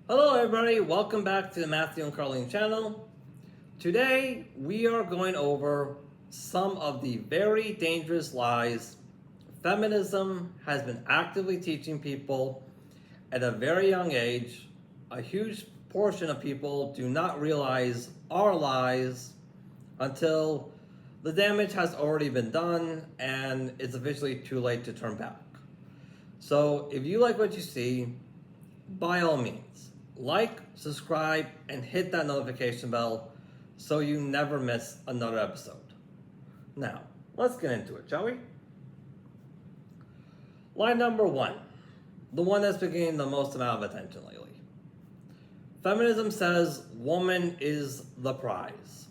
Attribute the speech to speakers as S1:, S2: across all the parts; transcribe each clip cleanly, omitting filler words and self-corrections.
S1: Hello everybody, welcome back to the Matthew and Carlene channel. Today we are going over some of the very dangerous lies feminism has been actively teaching people at a very young age. A huge portion of people do not realize are lies until the damage has already been done and it's officially too late to turn back. So if you like what you see, by all means, like, subscribe, and hit that notification bell so you never miss another episode. Now, let's get into it, shall we? Line number one, the one that's been getting the most amount of attention lately. Feminism says woman is the prize.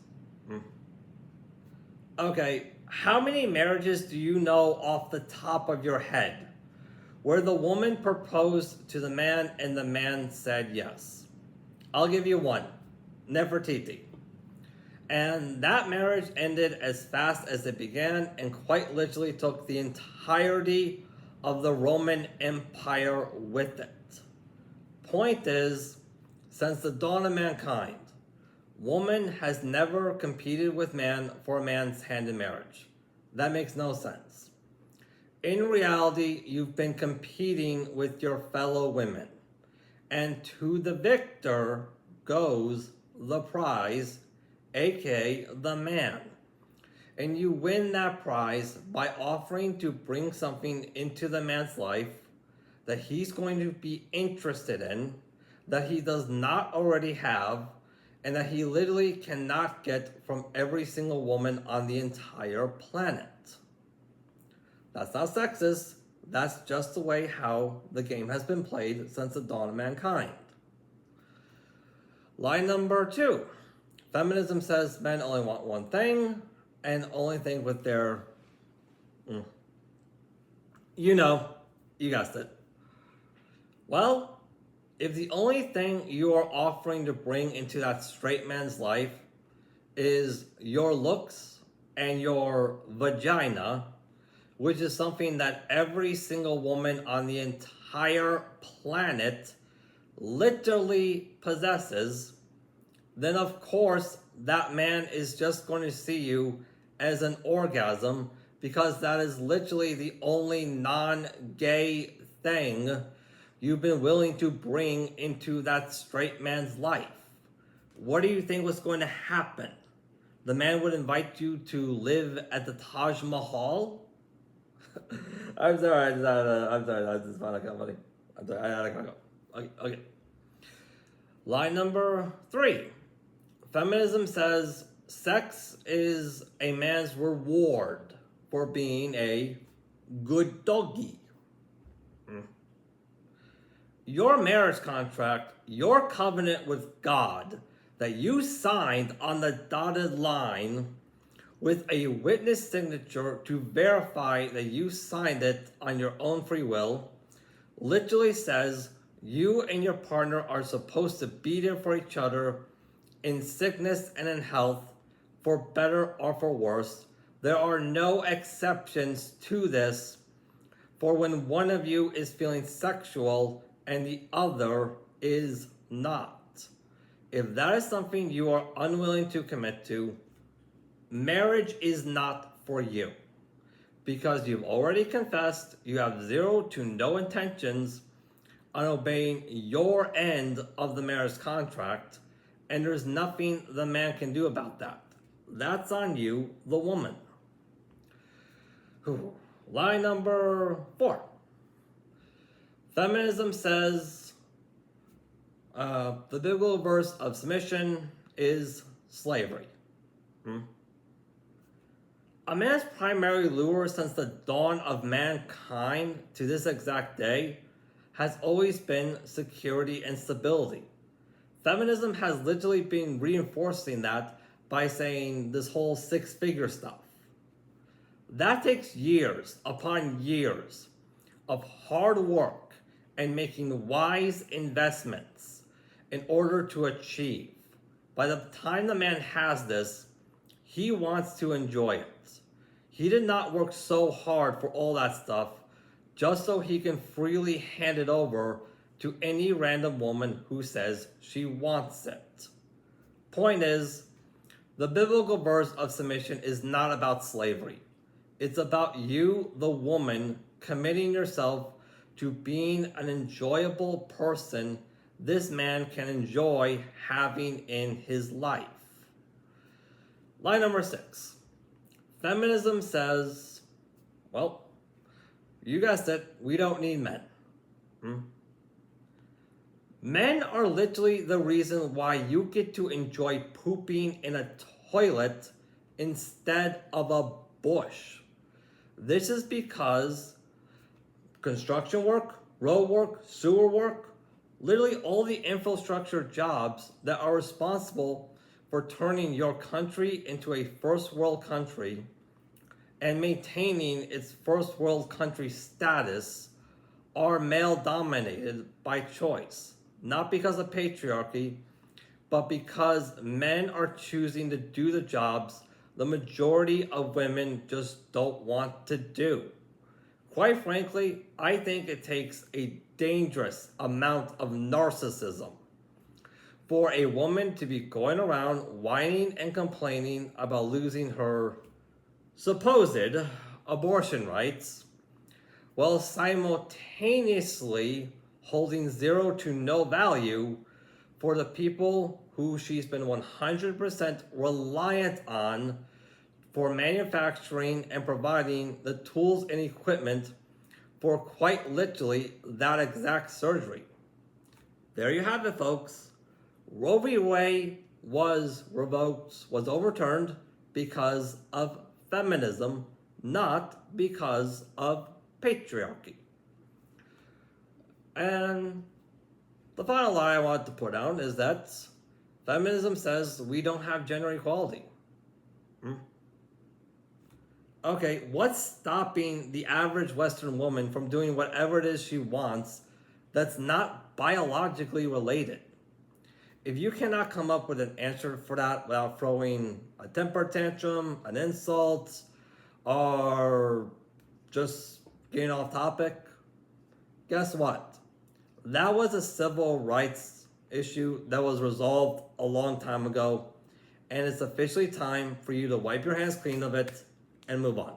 S1: Okay, how many marriages do you know off the top of your head where the woman proposed to the man and the man said yes? I'll give you one, Nefertiti. And that marriage ended as fast as it began and quite literally took the entirety of the Roman Empire with it. Point is, since the dawn of mankind, woman has never competed with man for a man's hand in marriage. That makes no sense. In reality, you've been competing with your fellow women. And to the victor goes the prize, aka the man. And you win that prize by offering to bring something into the man's life that he's going to be interested in, that he does not already have, and that he literally cannot get from every single woman on the entire planet. That's not sexist. That's just the way how the game has been played since the dawn of mankind. Line number two. Feminism says men only want one thing and only think with their... You guessed it. Well, if the only thing you are offering to bring into that straight man's life is your looks and your vagina, which is something that every single woman on the entire planet literally possesses, then of course that man is just going to see you as an orgasm, because that is literally the only non-gay thing you've been willing to bring into that straight man's life. What do you think was going to happen? The man would invite you to live at the Taj Mahal? I'm sorry, I just found it kind of funny. I'm sorry, I gotta go. Okay. Line number three. Feminism says sex is a man's reward for being a good doggy. Your marriage contract, your covenant with God that you signed on the dotted line with a witness signature to verify that you signed it on your own free will, literally says you and your partner are supposed to be there for each other in sickness and in health, for better or for worse. There are no exceptions to this for when one of you is feeling sexual and the other is not. If that is something you are unwilling to commit to, marriage is not for you, because you've already confessed you have zero to no intentions on obeying your end of the marriage contract, and there's nothing the man can do about that. That's on you, the woman. Line number four. Feminism says the biblical verse of submission is slavery. A man's primary lure since the dawn of mankind to this exact day has always been security and stability. Feminism has literally been reinforcing that by saying this whole six-figure stuff. That takes years upon years of hard work and making wise investments in order to achieve. By the time the man has this, he wants to enjoy it. He did not work so hard for all that stuff just so he can freely hand it over to any random woman who says she wants it. Point is, the biblical verse of submission is not about slavery. It's about you, the woman, committing yourself to being an enjoyable person this man can enjoy having in his life. Line number 6. Feminism says, well, you guessed it, we don't need men. Men are literally the reason why you get to enjoy pooping in a toilet instead of a bush. This is because construction work, road work, sewer work, literally all the infrastructure jobs that are responsible for turning your country into a first world country and maintaining its first world country status are male dominated by choice. Not because of patriarchy, but because men are choosing to do the jobs the majority of women just don't want to do. Quite frankly, I think it takes a dangerous amount of narcissism for a woman to be going around whining and complaining about losing her supposed abortion rights, while simultaneously holding zero to no value for the people who she's been 100% reliant on for manufacturing and providing the tools and equipment for quite literally that exact surgery. There you have it, folks. Roe v. Wade was revoked, was overturned because of feminism, not because of patriarchy. And the final lie I want to put out is that feminism says we don't have gender equality. Okay, what's stopping the average Western woman from doing whatever it is she wants that's not biologically related? If you cannot come up with an answer for that without throwing a temper tantrum, an insult, or just getting off topic, guess what? That was a civil rights issue that was resolved a long time ago, and it's officially time for you to wipe your hands clean of it and move on.